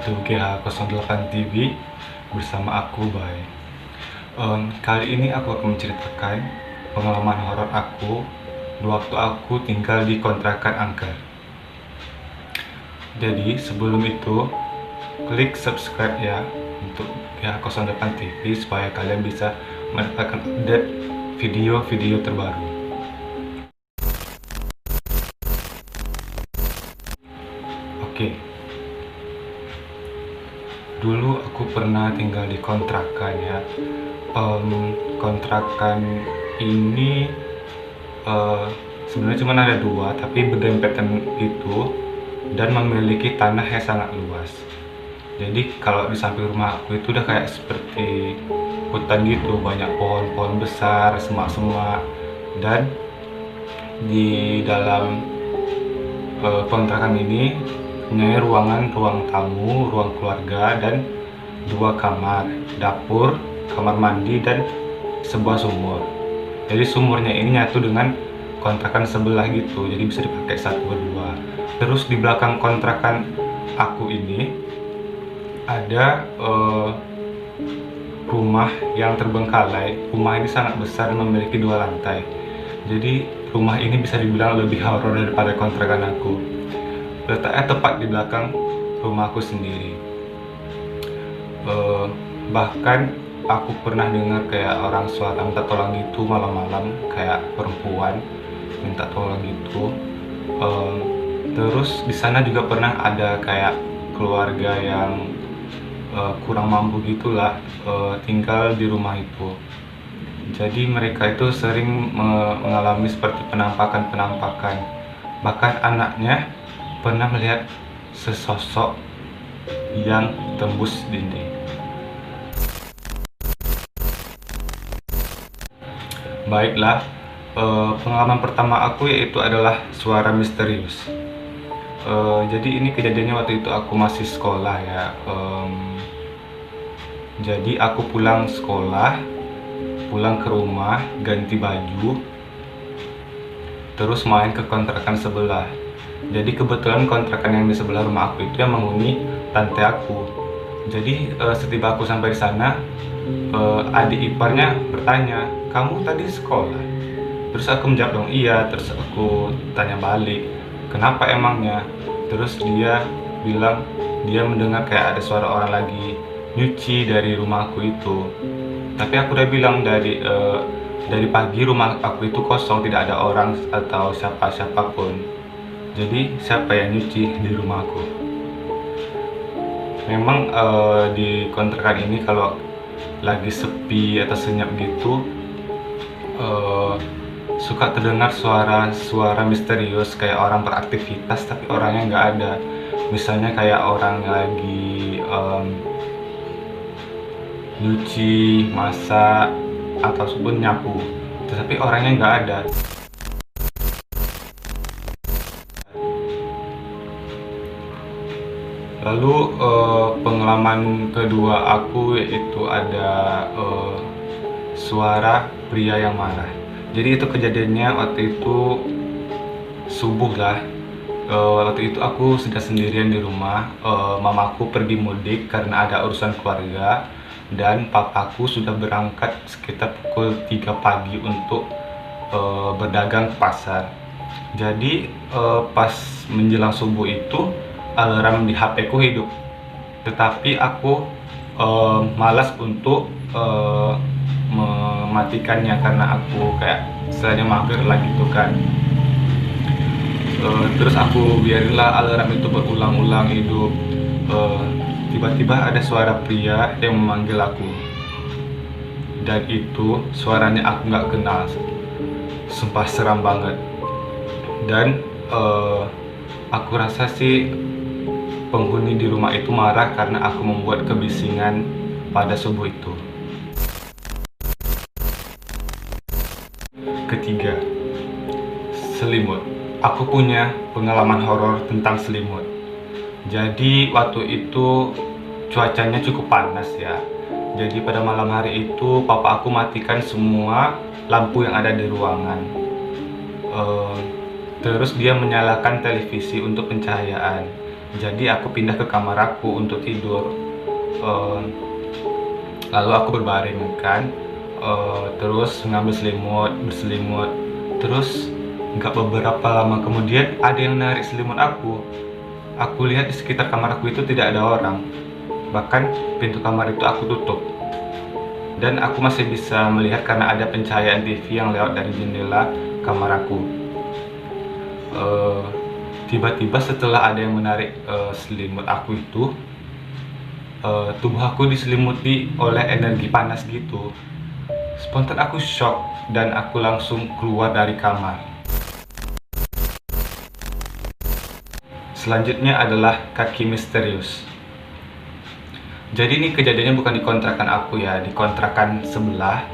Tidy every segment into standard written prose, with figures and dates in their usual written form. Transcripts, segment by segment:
yaitu GH08 TV bersama aku, Bay. Kali ini aku akan menceritakan pengalaman horor aku waktu aku tinggal di kontrakan angker. Jadi sebelum itu, klik subscribe ya untuk GH08 TV supaya kalian bisa mendapatkan update video-video terbaru. Oke. Dulu aku pernah tinggal di kontrakan ya. Kontrakan ini sebenarnya cuma ada dua, tapi berdempetan gitu dan memiliki tanah yang sangat luas. Jadi kalau di samping rumah aku itu udah kayak seperti hutan gitu, banyak pohon-pohon besar, semak-semak, dan di dalam kontrakan ini punya ruang tamu, ruang keluarga, dan dua kamar, dapur, kamar mandi, dan sebuah sumur. Jadi sumurnya ini nyatu dengan kontrakan sebelah gitu, jadi bisa dipakai satu berdua. Terus di belakang kontrakan aku ini ada rumah yang terbengkalai. Rumah ini sangat besar dan memiliki dua lantai. Jadi rumah ini bisa dibilang lebih horor daripada kontrakan aku. Letaknya tepat di belakang rumahku sendiri. Bahkan aku pernah dengar kayak orang suara minta tolong gitu malam-malam, kayak perempuan minta tolong gitu. Terus di sana juga pernah ada kayak keluarga yang kurang mampu gitulah tinggal di rumah itu. Jadi mereka itu sering mengalami seperti penampakan-penampakan. Bahkan anaknya pernah melihat sesosok yang tembus dinding. Baiklah, pengalaman pertama aku yaitu adalah suara misterius. Jadi ini kejadiannya waktu itu aku masih sekolah ya. Jadi aku pulang sekolah, pulang ke rumah, ganti baju, terus main ke kontrakan sebelah. Jadi kebetulan kontrakan yang di sebelah rumah aku itu yang menghuni lantai aku. Jadi setiba aku sampai di sana, adik iparnya bertanya, "Kamu tadi sekolah?" Terus aku menjawab dong, "Iya." Terus aku tanya balik, "Kenapa emangnya?" Terus dia bilang dia mendengar kayak ada suara orang lagi nyuci dari rumahku itu. Tapi aku udah bilang dari pagi rumah aku itu kosong, tidak ada orang atau siapa-siapapun. Jadi siapa yang nyuci di rumahku? Memang di kontrakan ini kalau lagi sepi atau senyap gitu suka terdengar suara misterius kayak orang beraktivitas tapi orangnya nggak ada. Misalnya kayak orang lagi nyuci, masak, ataupun nyapu, tapi orangnya nggak ada. Lalu pengalaman kedua aku yaitu ada suara pria yang marah. Jadi itu kejadiannya waktu itu subuh lah. Waktu itu aku sudah sendirian di rumah. Mamaku pergi mudik karena ada urusan keluarga, dan papaku sudah berangkat sekitar pukul 3 pagi untuk berdagang ke pasar. Jadi pas menjelang subuh itu alarm di HP ku hidup, tetapi aku malas untuk mematikannya karena aku kayak istilahnya mager lah gitu kan. Terus aku biarinlah alarm itu berulang-ulang hidup. Tiba-tiba ada suara pria yang memanggil aku, dan itu suaranya aku nggak kenal. Sumpah seram banget. Dan aku rasa sih penghuni di rumah itu marah karena aku membuat kebisingan pada subuh itu. Ketiga, selimut. Aku punya pengalaman horor tentang selimut. Jadi waktu itu cuacanya cukup panas ya. Jadi pada malam hari itu papa aku matikan semua lampu yang ada di ruangan. Terus dia menyalakan televisi untuk pencahayaan. Jadi aku pindah ke kamar aku untuk tidur. Lalu aku berbaring kan, terus ngambil selimut, berselimut. Terus nggak beberapa lama kemudian ada yang narik selimut aku. Aku lihat di sekitar kamar aku itu tidak ada orang. Bahkan pintu kamar itu aku tutup. Dan aku masih bisa melihat karena ada pencahayaan TV yang lewat dari jendela kamar aku. Tiba-tiba setelah ada yang menarik selimut aku itu, tubuh aku diselimuti oleh energi panas gitu. Spontan aku shock dan aku langsung keluar dari kamar. Selanjutnya adalah kaki misterius. Jadi ini kejadiannya bukan di kontrakan aku ya, di kontrakan sebelah.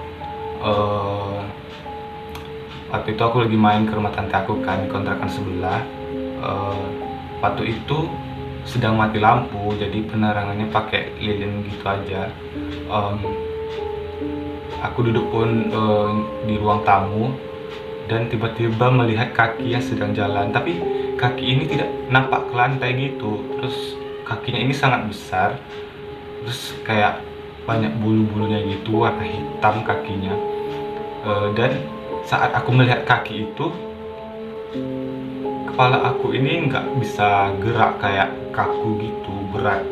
Waktu itu aku lagi main ke rumah tante aku kan, di kontrakan sebelah. Waktu itu sedang mati lampu, jadi penerangannya pakai lilin gitu aja. Aku duduk pun di ruang tamu dan tiba-tiba melihat kaki yang sedang jalan, tapi kaki ini tidak nampak ke lantai gitu. Terus kakinya ini sangat besar, terus kayak banyak bulu-bulunya gitu, warna hitam kakinya. Dan saat aku melihat kaki itu, kepala aku ini nggak bisa gerak, kayak kaku gitu, berat.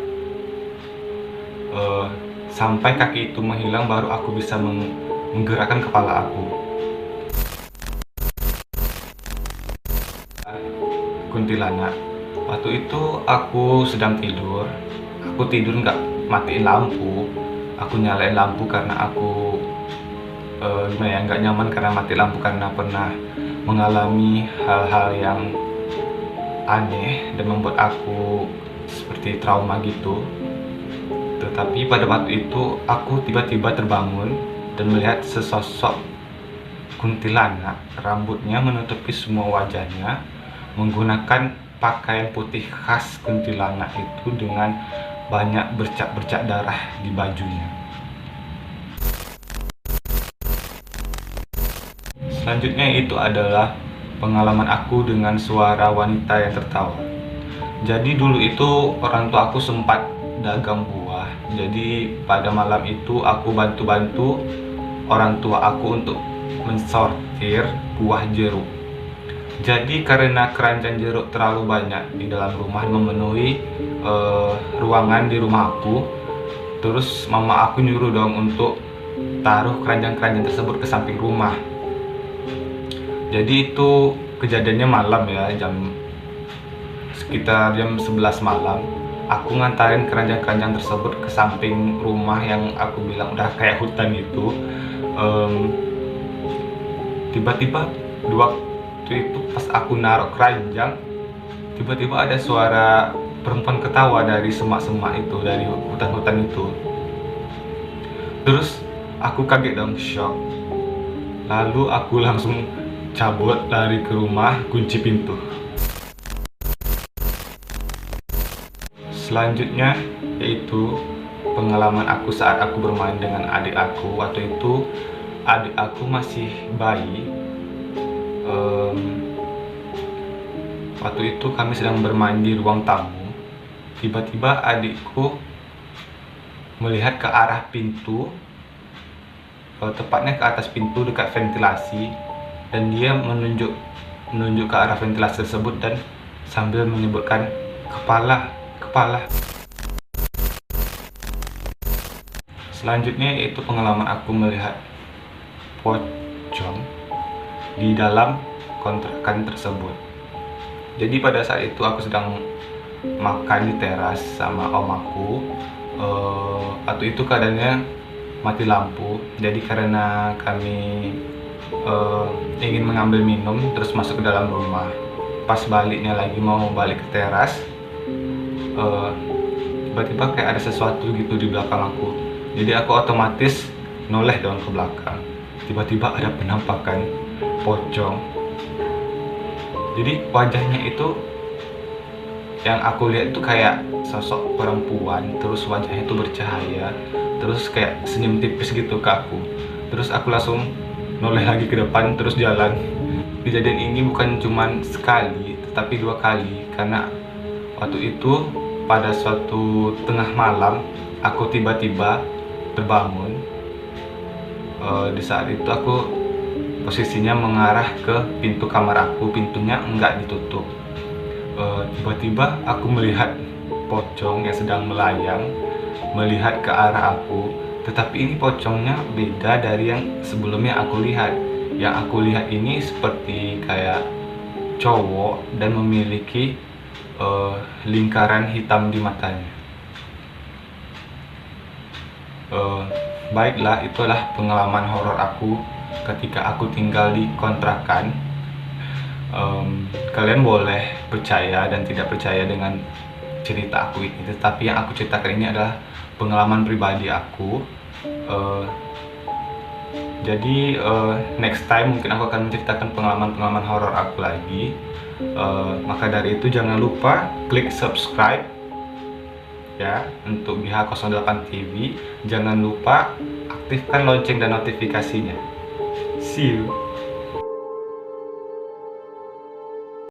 Sampai kaki itu menghilang baru aku bisa menggerakkan kepala aku. Kuntilanak. Waktu itu aku sedang tidur. Aku tidur nggak matiin lampu. Aku nyalain lampu karena aku gimana ya, nggak nyaman karena mati lampu, karena pernah mengalami hal-hal yang aneh dan membuat aku seperti trauma gitu. Tetapi pada waktu itu aku tiba-tiba terbangun dan melihat sesosok kuntilanak, rambutnya menutupi semua wajahnya, menggunakan pakaian putih khas kuntilanak itu dengan banyak bercak-bercak darah di bajunya. Selanjutnya itu adalah pengalaman aku dengan suara wanita yang tertawa. Jadi dulu itu orang tua aku sempat dagang buah. Jadi pada malam itu aku bantu-bantu orang tua aku untuk mensortir buah jeruk. Jadi karena keranjang jeruk terlalu banyak di dalam rumah, memenuhi ruangan di rumah aku, terus mama aku nyuruh dong untuk taruh keranjang-keranjang tersebut ke samping rumah. Jadi itu kejadiannya malam ya, sekitar jam 11 malam. Aku ngantarin keranjang-keranjang tersebut ke samping rumah yang aku bilang udah kayak hutan itu. Tiba-tiba waktu itu pas aku naruh keranjang, tiba-tiba ada suara perempuan ketawa dari semak-semak itu, dari hutan-hutan itu. Terus aku kaget dong, shock. Lalu aku langsung cabut lari ke rumah, kunci pintu. Selanjutnya yaitu pengalaman aku saat aku bermain dengan adik aku. Waktu itu adik aku masih bayi. Waktu itu kami sedang bermain di ruang tamu. Tiba-tiba adikku melihat ke arah pintu, tepatnya ke atas pintu dekat ventilasi, dan dia menunjuk ke arah ventilasi tersebut dan sambil menyebutkan kepala. Selanjutnya yaitu pengalaman aku melihat pocong di dalam kontrakan tersebut. Jadi pada saat itu aku sedang makan di teras sama om aku. Waktu itu keadaannya mati lampu. Jadi karena kami ingin mengambil minum terus masuk ke dalam rumah, pas baliknya lagi mau balik ke teras, tiba-tiba kayak ada sesuatu gitu di belakang aku. Jadi aku otomatis noleh dong ke belakang. Tiba-tiba ada penampakan pocong. Jadi wajahnya itu yang aku lihat itu kayak sosok perempuan, terus wajahnya itu bercahaya, terus kayak senyum tipis gitu ke aku. Terus aku langsung noleh lagi ke depan terus jalan. Kejadian ini bukan cuman sekali tetapi 2 kali, karena Waktu itu pada suatu tengah malam aku tiba-tiba terbangun. Di saat itu aku posisinya mengarah ke pintu kamar aku, pintunya enggak ditutup. Tiba-tiba aku melihat pocong yang sedang melayang melihat ke arah aku, tetapi ini pocongnya beda dari yang sebelumnya aku lihat. Yang aku lihat ini seperti kayak cowok dan memiliki lingkaran hitam di matanya. Baiklah, itulah pengalaman horor aku ketika aku tinggal di kontrakan. Kalian boleh percaya dan tidak percaya dengan cerita aku ini, tetapi yang aku ceritakan ini adalah pengalaman pribadi aku. Jadi next time mungkin aku akan menceritakan pengalaman-pengalaman horor aku lagi. Maka dari itu jangan lupa klik subscribe ya untuk BH08 TV. Jangan lupa aktifkan lonceng dan notifikasinya. See you.